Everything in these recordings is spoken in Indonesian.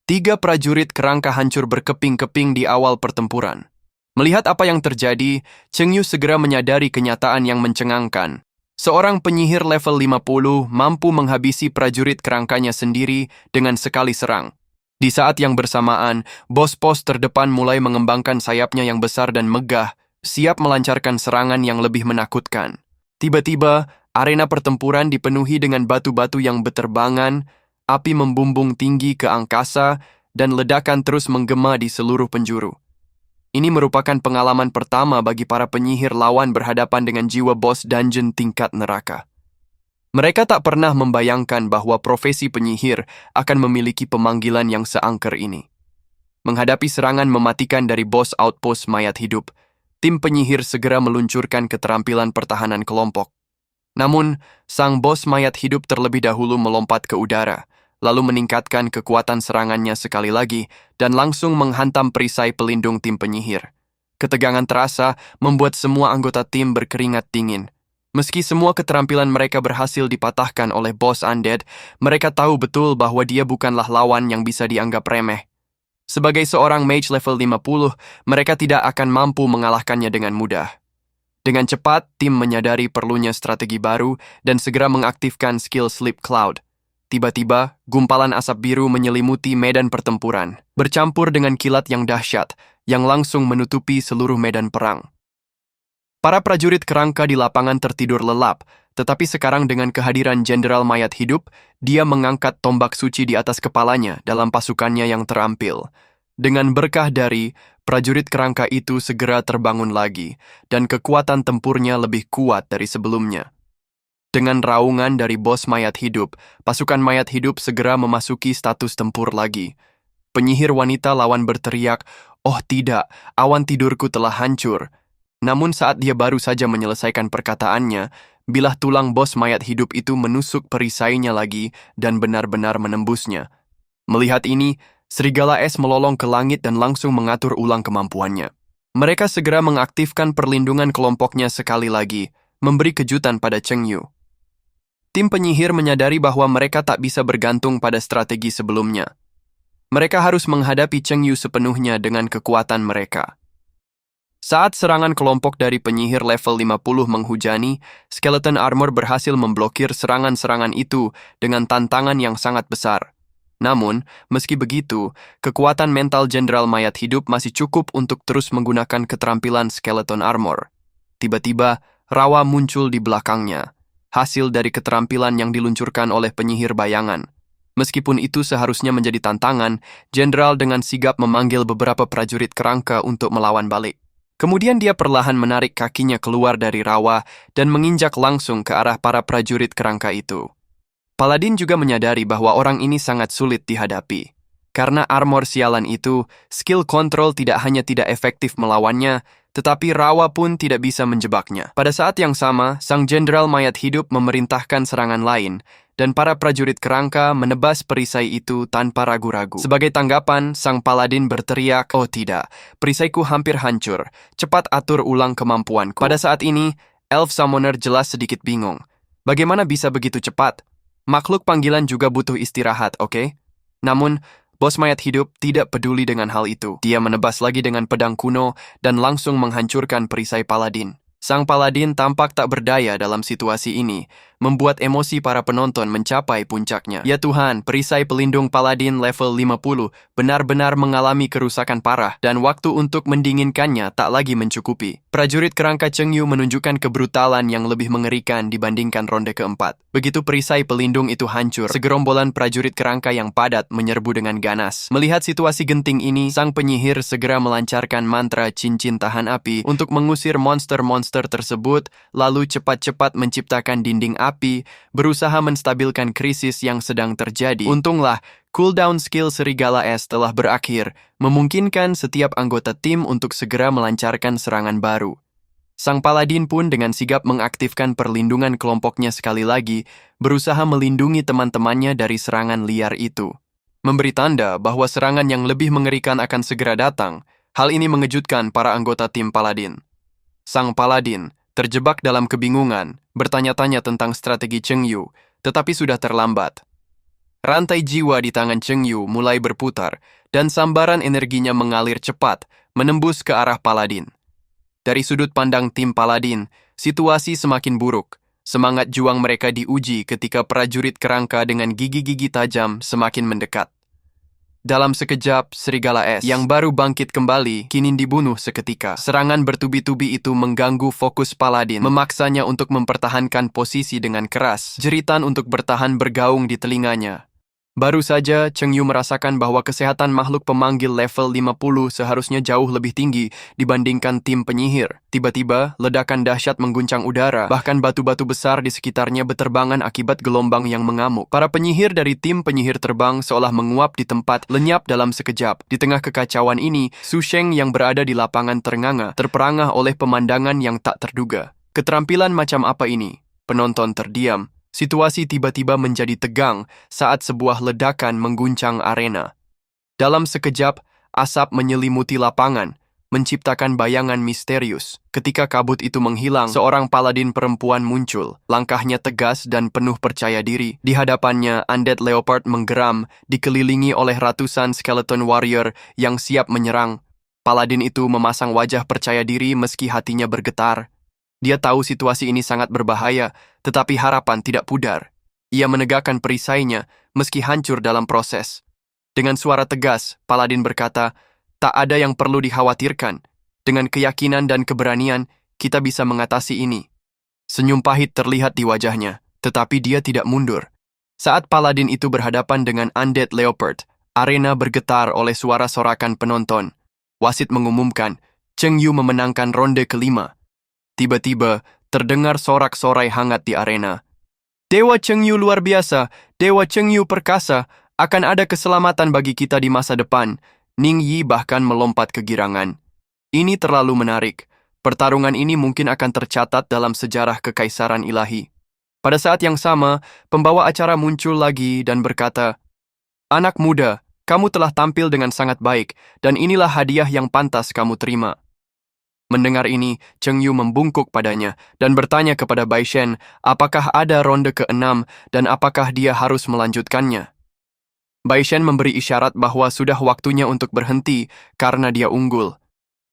Tiga prajurit kerangka hancur berkeping-keping di awal pertempuran. Melihat apa yang terjadi, Cheng Yu segera menyadari kenyataan yang mencengangkan. Seorang penyihir level 50 mampu menghabisi prajurit kerangkanya sendiri dengan sekali serang. Di saat yang bersamaan, bos pos terdepan mulai mengembangkan sayapnya yang besar dan megah, siap melancarkan serangan yang lebih menakutkan. Tiba-tiba, arena pertempuran dipenuhi dengan batu-batu yang berterbangan, api membumbung tinggi ke angkasa, dan ledakan terus menggema di seluruh penjuru. Ini merupakan pengalaman pertama bagi para penyihir lawan berhadapan dengan jiwa bos dungeon tingkat neraka. Mereka tak pernah membayangkan bahwa profesi penyihir akan memiliki pemanggilan yang seangker ini. Menghadapi serangan mematikan dari bos outpost mayat hidup, tim penyihir segera meluncurkan keterampilan pertahanan kelompok. Namun, sang bos mayat hidup terlebih dahulu melompat ke udara, lalu meningkatkan kekuatan serangannya sekali lagi dan langsung menghantam perisai pelindung tim penyihir. Ketegangan terasa membuat semua anggota tim berkeringat dingin. Meski semua keterampilan mereka berhasil dipatahkan oleh bos undead, mereka tahu betul bahwa dia bukanlah lawan yang bisa dianggap remeh. Sebagai seorang mage level 50, mereka tidak akan mampu mengalahkannya dengan mudah. Dengan cepat, tim menyadari perlunya strategi baru dan segera mengaktifkan skill Sleep Cloud. Tiba-tiba, gumpalan asap biru menyelimuti medan pertempuran, bercampur dengan kilat yang dahsyat, yang langsung menutupi seluruh medan perang. Para prajurit kerangka di lapangan tertidur lelap, tetapi sekarang dengan kehadiran Jenderal Mayat Hidup, dia mengangkat tombak suci di atas kepalanya dalam pasukannya yang terampil. Dengan berkah dari, prajurit kerangka itu segera terbangun lagi, dan kekuatan tempurnya lebih kuat dari sebelumnya. Dengan raungan dari bos mayat hidup, pasukan mayat hidup segera memasuki status tempur lagi. Penyihir wanita lawan berteriak, "Oh tidak, awan tidurku telah hancur." Namun saat dia baru saja menyelesaikan perkataannya, bilah tulang bos mayat hidup itu menusuk perisainya lagi dan benar-benar menembusnya. Melihat ini, serigala es melolong ke langit dan langsung mengatur ulang kemampuannya. Mereka segera mengaktifkan perlindungan kelompoknya sekali lagi, memberi kejutan pada Cheng Yu. Tim penyihir menyadari bahwa mereka tak bisa bergantung pada strategi sebelumnya. Mereka harus menghadapi Cheng Yu sepenuhnya dengan kekuatan mereka. Saat serangan kelompok dari penyihir level 50 menghujani, Skeleton Armor berhasil memblokir serangan-serangan itu dengan tantangan yang sangat besar. Namun, meski begitu, kekuatan mental Jenderal Mayat Hidup masih cukup untuk terus menggunakan keterampilan Skeleton Armor. Tiba-tiba, rawa muncul di belakangnya. Hasil dari keterampilan yang diluncurkan oleh penyihir bayangan. Meskipun itu seharusnya menjadi tantangan, Jenderal dengan sigap memanggil beberapa prajurit kerangka untuk melawan balik. Kemudian dia perlahan menarik kakinya keluar dari rawa dan menginjak langsung ke arah para prajurit kerangka itu. Paladin juga menyadari bahwa orang ini sangat sulit dihadapi. Karena armor sialan itu, skill kontrol tidak hanya tidak efektif melawannya, tetapi rawa pun tidak bisa menjebaknya. Pada saat yang sama, sang Jenderal Mayat Hidup memerintahkan serangan lain, dan para prajurit kerangka menebas perisai itu tanpa ragu-ragu. Sebagai tanggapan, sang paladin berteriak, "Oh tidak, perisaiku hampir hancur. Cepat atur ulang kemampuanku." Pada saat ini, Elf Summoner jelas sedikit bingung. Bagaimana bisa begitu cepat? Makhluk panggilan juga butuh istirahat, oke? Namun, bos mayat hidup tidak peduli dengan hal itu. Dia menebas lagi dengan pedang kuno dan langsung menghancurkan perisai paladin. Sang paladin tampak tak berdaya dalam situasi ini, membuat emosi para penonton mencapai puncaknya. Ya Tuhan, perisai pelindung paladin level 50 benar-benar mengalami kerusakan parah dan waktu untuk mendinginkannya tak lagi mencukupi. Prajurit kerangka Cheng Yu menunjukkan kebrutalan yang lebih mengerikan dibandingkan ronde keempat. Begitu perisai pelindung itu hancur, segerombolan prajurit kerangka yang padat menyerbu dengan ganas. Melihat situasi genting ini, sang penyihir segera melancarkan mantra cincin tahan api untuk mengusir monster-monster tersebut, lalu cepat-cepat menciptakan dinding api, berusaha menstabilkan krisis yang sedang terjadi. Untunglah, cooldown skill Serigala Es telah berakhir, memungkinkan setiap anggota tim untuk segera melancarkan serangan baru. Sang paladin pun dengan sigap mengaktifkan perlindungan kelompoknya sekali lagi, berusaha melindungi teman-temannya dari serangan liar itu. Memberi tanda bahwa serangan yang lebih mengerikan akan segera datang, hal ini mengejutkan para anggota tim paladin. Sang paladin, terjebak dalam kebingungan, bertanya-tanya tentang strategi Cheng Yu, tetapi sudah terlambat. Rantai jiwa di tangan Cheng Yu mulai berputar, dan sambaran energinya mengalir cepat, menembus ke arah Paladin. Dari sudut pandang tim Paladin, situasi semakin buruk. Semangat juang mereka diuji ketika prajurit kerangka dengan gigi-gigi tajam semakin mendekat. Dalam sekejap, serigala es yang baru bangkit kembali kini dibunuh seketika. Serangan bertubi-tubi itu mengganggu fokus Paladin, memaksanya untuk mempertahankan posisi dengan keras. Jeritan untuk bertahan bergaung di telinganya. Baru saja, Cheng Yu merasakan bahwa kesehatan makhluk pemanggil level 50 seharusnya jauh lebih tinggi dibandingkan tim penyihir. Tiba-tiba, ledakan dahsyat mengguncang udara, bahkan batu-batu besar di sekitarnya berterbangan akibat gelombang yang mengamuk. Para penyihir dari tim penyihir terbang seolah menguap di tempat, lenyap dalam sekejap. Di tengah kekacauan ini, Su Sheng yang berada di lapangan ternganga, terperangah oleh pemandangan yang tak terduga. Keterampilan macam apa ini? Penonton terdiam. Situasi tiba-tiba menjadi tegang saat sebuah ledakan mengguncang arena. Dalam sekejap, asap menyelimuti lapangan, menciptakan bayangan misterius. Ketika kabut itu menghilang, seorang paladin perempuan muncul. Langkahnya tegas dan penuh percaya diri. Di hadapannya, Undead Leopard menggeram, dikelilingi oleh ratusan skeleton warrior yang siap menyerang. Paladin itu memasang wajah percaya diri meski hatinya bergetar. Dia tahu situasi ini sangat berbahaya, tetapi harapan tidak pudar. Ia menegakkan perisainya, meski hancur dalam proses. Dengan suara tegas, Paladin berkata, "Tak ada yang perlu dikhawatirkan. Dengan keyakinan dan keberanian, kita bisa mengatasi ini." Senyum pahit terlihat di wajahnya, tetapi dia tidak mundur. Saat Paladin itu berhadapan dengan Undead Leopard, arena bergetar oleh suara sorakan penonton. Wasit mengumumkan, Cheng Yu memenangkan ronde kelima. Tiba-tiba, terdengar sorak-sorai hangat di arena. "Dewa Cheng Yu luar biasa, Dewa Cheng Yu perkasa, akan ada keselamatan bagi kita di masa depan." Ning Yi bahkan melompat kegirangan. Ini terlalu menarik. Pertarungan ini mungkin akan tercatat dalam sejarah kekaisaran ilahi. Pada saat yang sama, pembawa acara muncul lagi dan berkata, "Anak muda, kamu telah tampil dengan sangat baik, dan inilah hadiah yang pantas kamu terima." Mendengar ini, Cheng Yu membungkuk padanya dan bertanya kepada Bai Shen apakah ada ronde ke-6 dan apakah dia harus melanjutkannya. Bai Shen memberi isyarat bahwa sudah waktunya untuk berhenti karena dia unggul.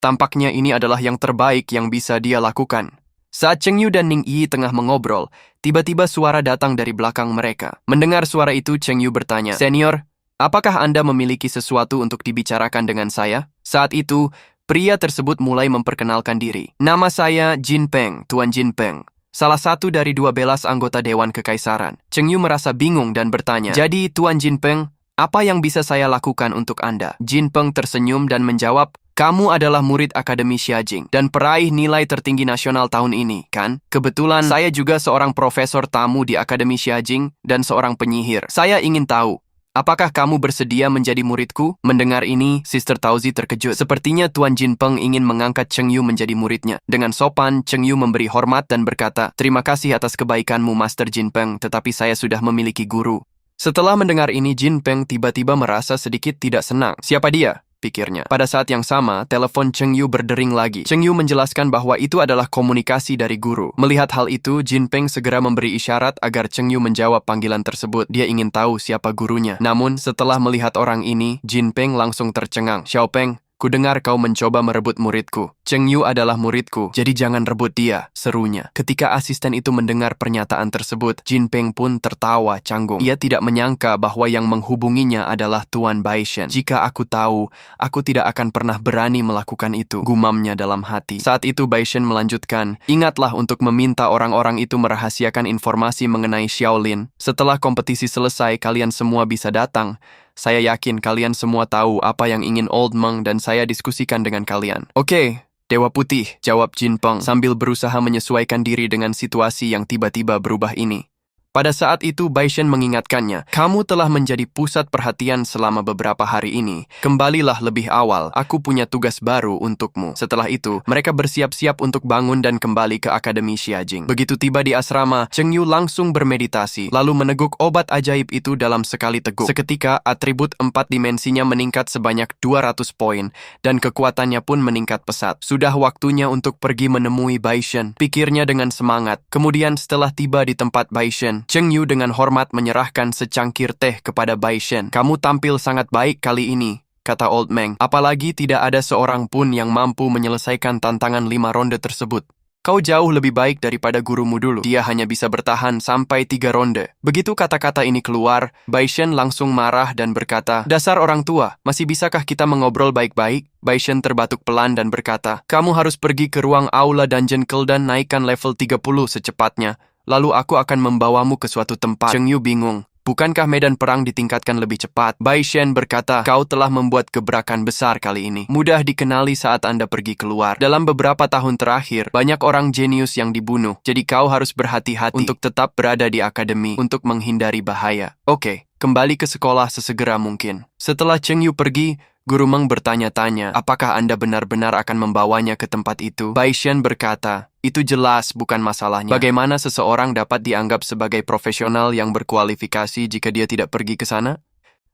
Tampaknya ini adalah yang terbaik yang bisa dia lakukan. Saat Cheng Yu dan Ning Yi tengah mengobrol, tiba-tiba suara datang dari belakang mereka. Mendengar suara itu, Cheng Yu bertanya, "Senior, apakah Anda memiliki sesuatu untuk dibicarakan dengan saya?" Saat itu, pria tersebut mulai memperkenalkan diri. "Nama saya Jin Peng, Tuan Jin Peng. Salah satu dari 12 anggota Dewan Kekaisaran." Cheng Yu merasa bingung dan bertanya, "Jadi Tuan Jin Peng, apa yang bisa saya lakukan untuk Anda?" Jin Peng tersenyum dan menjawab, "Kamu adalah murid Akademi Xiajing dan peraih nilai tertinggi nasional tahun ini, kan? Kebetulan saya juga seorang profesor tamu di Akademi Xiajing dan seorang penyihir. Saya ingin tahu, apakah kamu bersedia menjadi muridku?" Mendengar ini, Sister Tauzi terkejut. Sepertinya Tuan Jin Peng ingin mengangkat Cheng Yu menjadi muridnya. Dengan sopan, Cheng Yu memberi hormat dan berkata, "Terima kasih atas kebaikanmu, Master Jin Peng, tetapi saya sudah memiliki guru." Setelah mendengar ini, Jin Peng tiba-tiba merasa sedikit tidak senang. "Siapa dia?" pikirnya. Pada saat yang sama, telepon Cheng Yu berdering lagi. Cheng Yu menjelaskan bahwa itu adalah komunikasi dari guru. Melihat hal itu, Jin Peng segera memberi isyarat agar Cheng Yu menjawab panggilan tersebut. Dia ingin tahu siapa gurunya. Namun, setelah melihat orang ini, Jin Peng langsung tercengang. "Xiao Peng, kudengar kau mencoba merebut muridku. Cheng Yu adalah muridku, jadi jangan rebut dia," serunya. Ketika asisten itu mendengar pernyataan tersebut, Jin Peng pun tertawa canggung. Ia tidak menyangka bahwa yang menghubunginya adalah Tuan Bai Shen. "Jika aku tahu, aku tidak akan pernah berani melakukan itu," gumamnya dalam hati. Saat itu Bai Shen melanjutkan, "Ingatlah untuk meminta orang-orang itu merahasiakan informasi mengenai Xiaolin. Setelah kompetisi selesai, kalian semua bisa datang. Saya yakin kalian semua tahu apa yang ingin Old Monk dan saya diskusikan dengan kalian." "Oke, Dewa Putih," jawab Jin Peng sambil berusaha menyesuaikan diri dengan situasi yang tiba-tiba berubah ini. Pada saat itu, Bai Shen mengingatkannya, "Kamu telah menjadi pusat perhatian selama beberapa hari ini. Kembalilah lebih awal, aku punya tugas baru untukmu." Setelah itu, mereka bersiap-siap untuk bangun dan kembali ke Akademi Xiajing. Begitu tiba di asrama, Cheng Yu langsung bermeditasi, lalu meneguk obat ajaib itu dalam sekali teguk. Seketika, atribut 4 dimensinya meningkat sebanyak 200 poin, dan kekuatannya pun meningkat pesat. Sudah waktunya untuk pergi menemui Bai Shen, pikirnya dengan semangat. Kemudian setelah tiba di tempat Bai Shen, Shen. Cheng Yu dengan hormat menyerahkan secangkir teh kepada Bai Shen. Kamu tampil sangat baik kali ini, kata Old Meng. Apalagi tidak ada seorang pun yang mampu menyelesaikan tantangan 5 ronde tersebut. Kau jauh lebih baik daripada gurumu dulu. Dia hanya bisa bertahan sampai 3 ronde. Begitu kata-kata ini keluar, Bai Shen langsung marah dan berkata, dasar orang tua, masih bisakah kita mengobrol baik-baik? Bai Shen terbatuk pelan dan berkata, kamu harus pergi ke ruang aula Dungeon Kill dan naikkan level 30 secepatnya. Lalu aku akan membawamu ke suatu tempat. Cheng Yu bingung. Bukankah medan perang ditingkatkan lebih cepat? Bai Shen berkata, kau telah membuat gebrakan besar kali ini. Mudah dikenali saat Anda pergi keluar. Dalam beberapa tahun terakhir, banyak orang jenius yang dibunuh. Jadi kau harus berhati-hati untuk tetap berada di akademi untuk menghindari bahaya. Oke, kembali ke sekolah sesegera mungkin. Setelah Cheng Yu pergi, Guru Meng bertanya-tanya, apakah Anda benar-benar akan membawanya ke tempat itu? Bai Shen berkata, itu jelas bukan masalahnya. Bagaimana seseorang dapat dianggap sebagai profesional yang berkualifikasi jika dia tidak pergi ke sana?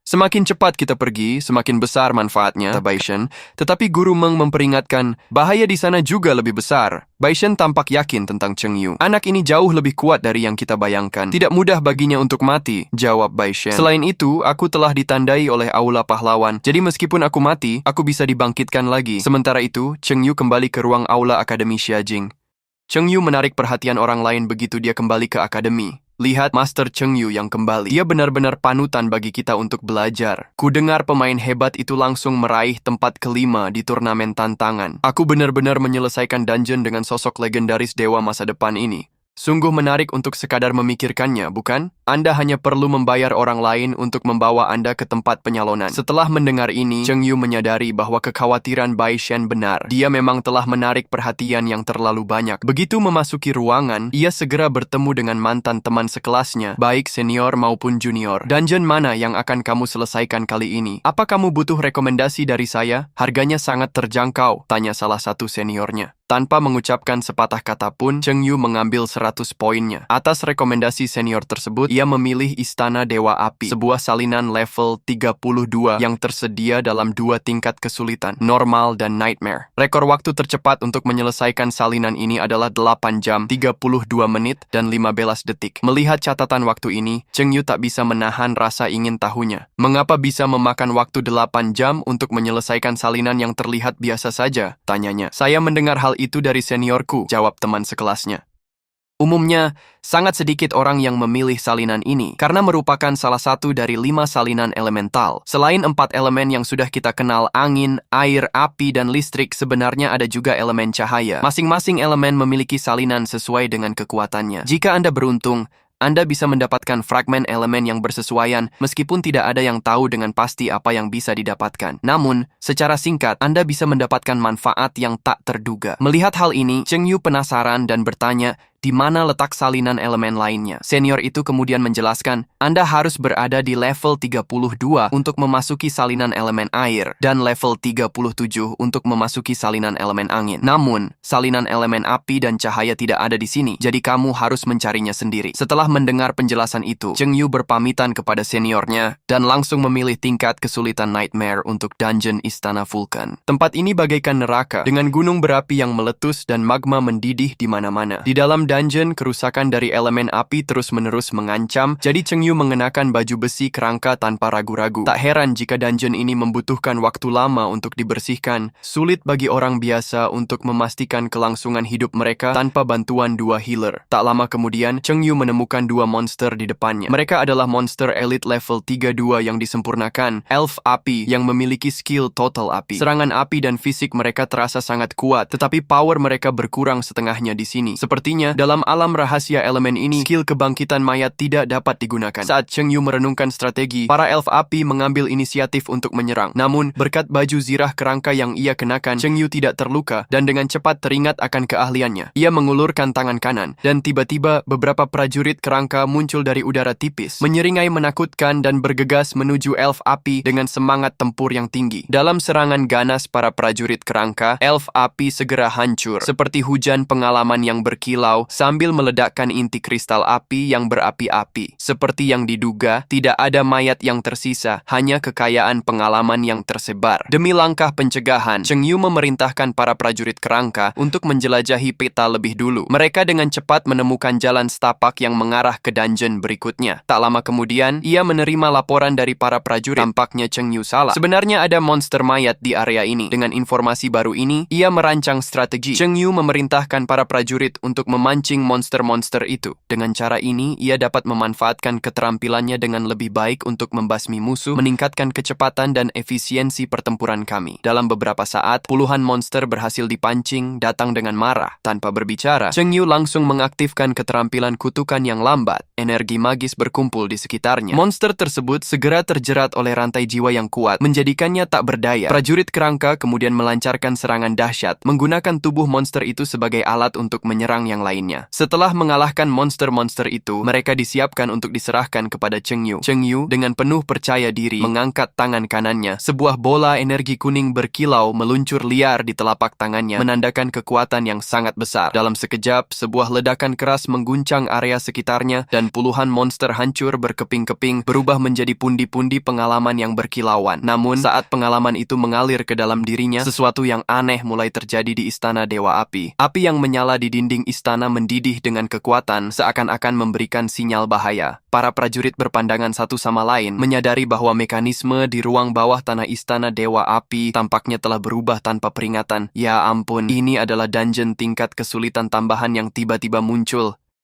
Semakin cepat kita pergi, semakin besar manfaatnya, kata Bai Shen. Tetapi Guru Meng memperingatkan, bahaya di sana juga lebih besar. Bai Shen tampak yakin tentang Cheng Yu. Anak ini jauh lebih kuat dari yang kita bayangkan. Tidak mudah baginya untuk mati, jawab Bai Shen. Selain itu, aku telah ditandai oleh aula pahlawan. Jadi meskipun aku mati, aku bisa dibangkitkan lagi. Sementara itu, Cheng Yu kembali ke ruang aula Akademi Xiajing. Cheng Yu menarik perhatian orang lain begitu dia kembali ke akademi. Lihat Master Cheng Yu yang kembali. Dia benar-benar panutan bagi kita untuk belajar. Ku dengar pemain hebat itu langsung meraih tempat kelima di turnamen tantangan. Aku benar-benar menyelesaikan dungeon dengan sosok legendaris dewa masa depan ini. Sungguh menarik untuk sekadar memikirkannya, bukan? Anda hanya perlu membayar orang lain untuk membawa Anda ke tempat penyalonan. Setelah mendengar ini, Cheng Yu menyadari bahwa kekhawatiran Bai Shen benar. Dia memang telah menarik perhatian yang terlalu banyak. Begitu memasuki ruangan, ia segera bertemu dengan mantan teman sekelasnya, baik senior maupun junior. Dungeon mana yang akan kamu selesaikan kali ini? Apa kamu butuh rekomendasi dari saya? Harganya sangat terjangkau, tanya salah satu seniornya. Tanpa mengucapkan sepatah kata pun, Cheng Yu mengambil 100 poinnya. Atas rekomendasi senior tersebut, ia memilih Istana Dewa Api, sebuah salinan level 32 yang tersedia dalam 2 tingkat kesulitan, normal dan nightmare. Rekor waktu tercepat untuk menyelesaikan salinan ini adalah 8 jam, 32 menit, dan 15 detik. Melihat catatan waktu ini, Cheng Yu tak bisa menahan rasa ingin tahunya. Mengapa bisa memakan waktu 8 jam untuk menyelesaikan salinan yang terlihat biasa saja? Tanyanya. Saya mendengar hal itu dari seniorku, jawab teman sekelasnya. Umumnya, sangat sedikit orang yang memilih salinan ini karena merupakan salah satu dari 5 salinan elemental. Selain 4 elemen yang sudah kita kenal, angin, air, api, dan listrik, sebenarnya ada juga elemen cahaya. Masing-masing elemen memiliki salinan sesuai dengan kekuatannya. Jika Anda beruntung, Anda bisa mendapatkan fragmen elemen yang bersesuaian meskipun tidak ada yang tahu dengan pasti apa yang bisa didapatkan. Namun, secara singkat, Anda bisa mendapatkan manfaat yang tak terduga. Melihat hal ini, Cheng Yu penasaran dan bertanya, di mana letak salinan elemen lainnya? Senior itu kemudian menjelaskan, Anda harus berada di level 32 untuk memasuki salinan elemen air dan level 37 untuk memasuki salinan elemen angin. Namun, salinan elemen api dan cahaya tidak ada di sini, jadi kamu harus mencarinya sendiri. Setelah mendengar penjelasan itu, Cheng Yu berpamitan kepada seniornya dan langsung memilih tingkat kesulitan Nightmare untuk Dungeon Istana Vulkan. Tempat ini bagaikan neraka dengan gunung berapi yang meletus dan magma mendidih di mana-mana. Di dalam dungeon, kerusakan dari elemen api terus-menerus mengancam, jadi Cheng Yu mengenakan baju besi kerangka tanpa ragu-ragu. Tak heran jika dungeon ini membutuhkan waktu lama untuk dibersihkan. Sulit bagi orang biasa untuk memastikan kelangsungan hidup mereka tanpa bantuan 2 healer. Tak lama kemudian, Cheng Yu menemukan 2 monster di depannya. Mereka adalah monster elite level 32 yang disempurnakan, elf api yang memiliki skill total api. Serangan api dan fisik mereka terasa sangat kuat, tetapi power mereka berkurang setengahnya di sini. Sepertinya, dalam alam rahasia elemen ini, skill kebangkitan mayat tidak dapat digunakan. Saat Cheng Yu merenungkan strategi, para elf api mengambil inisiatif untuk menyerang. Namun, berkat baju zirah kerangka yang ia kenakan, Cheng Yu tidak terluka dan dengan cepat teringat akan keahliannya. Ia mengulurkan tangan kanan, dan tiba-tiba beberapa prajurit kerangka muncul dari udara tipis, menyeringai menakutkan dan bergegas menuju elf api dengan semangat tempur yang tinggi. Dalam serangan ganas para prajurit kerangka, elf api segera hancur. Seperti hujan pengalaman yang berkilau, Yao sambil meledakkan inti kristal api yang berapi-api. Seperti yang diduga, tidak ada mayat yang tersisa, hanya kekayaan pengalaman yang tersebar. Demi langkah pencegahan, Cheng Yu memerintahkan para prajurit kerangka untuk menjelajahi peta lebih dulu. Mereka dengan cepat menemukan jalan setapak yang mengarah ke dungeon berikutnya. Tak lama kemudian, ia menerima laporan dari para prajurit. Tampaknya Cheng Yu salah. Sebenarnya ada monster mayat di area ini. Dengan informasi baru ini, ia merancang strategi. Cheng Yu memerintahkan para prajurit untuk memancing monster-monster itu. Dengan cara ini, ia dapat memanfaatkan keterampilannya dengan lebih baik untuk membasmi musuh, meningkatkan kecepatan dan efisiensi pertempuran kami. Dalam beberapa saat, puluhan monster berhasil dipancing, datang dengan marah. Tanpa berbicara, Cheng Yu langsung mengaktifkan keterampilan kutukan yang lambat. Energi magis berkumpul di sekitarnya. Monster tersebut segera terjerat oleh rantai jiwa yang kuat, menjadikannya tak berdaya. Prajurit kerangka kemudian melancarkan serangan dahsyat, menggunakan tubuh monster itu sebagai alat untuk menyerang yang lainnya. Setelah mengalahkan monster-monster itu, mereka disiapkan untuk diserahkan kepada Cheng Yu. Cheng Yu dengan penuh percaya diri mengangkat tangan kanannya. Sebuah bola energi kuning berkilau meluncur liar di telapak tangannya, menandakan kekuatan yang sangat besar. Dalam sekejap, sebuah ledakan keras mengguncang area sekitarnya dan puluhan monster hancur berkeping-keping, berubah menjadi pundi-pundi pengalaman yang berkilauan. Namun, saat pengalaman itu mengalir ke dalam dirinya, sesuatu yang aneh mulai terjadi di Istana Dewa Api. Api yang menyala di dinding istana mendidih dengan kekuatan, seakan-akan memberikan sinyal bahaya. Para prajurit berpandangan satu sama lain, menyadari bahwa mekanisme di ruang bawah tanah Istana Dewa Api tampaknya telah berubah tanpa peringatan. Ya ampun, ini adalah dungeon tingkat kesulitan tambahan yang tiba-tiba muncul.